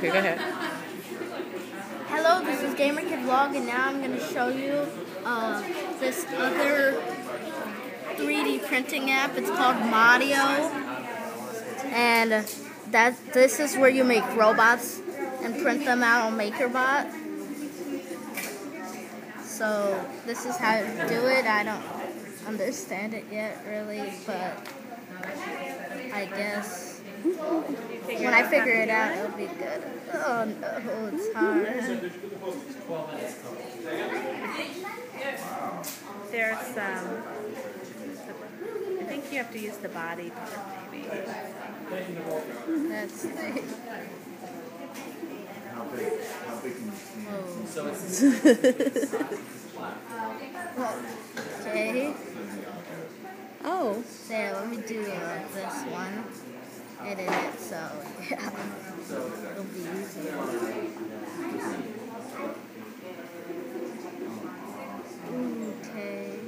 Okay, go ahead. Hello, this is Gamer Kid Vlog, and now I'm going to show you this other 3D printing app. It's called Modio, and this is where you make robots and print them out on MakerBot. So this is how to do it. I don't understand it yet, really, but I guess when I figure it out, it'll be good. Oh no, it's hard. There's I think you have to use the body part, maybe. That's the... Okay. Oh. There, let me do this one. Edit it, so yeah. It'll be easier. Okay.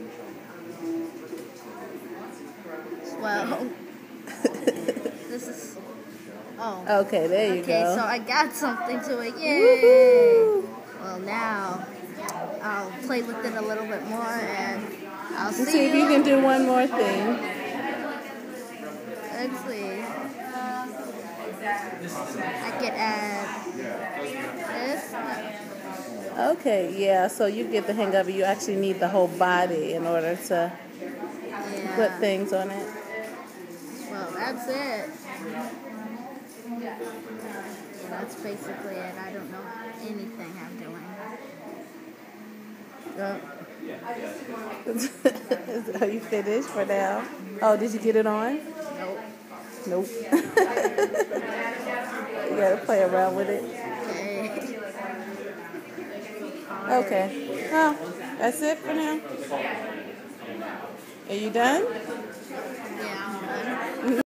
Well, this is... Oh. Okay, there you go. Okay, so I got something to it. Yay! Woo-hoo! Well, now I'll play with it a little bit more, and I'll see if you can do one more thing. Let's see. I could add this. Okay, yeah, so you get the hang of it. You actually need the whole body in order to put things on it. Well, that's it. That's basically it. I don't know anything I'm doing. Are you finished for now? Oh, did you get it on? Nope. Nope. You gotta play around with it. Okay. Well, that's it for now. Are you done? Yeah.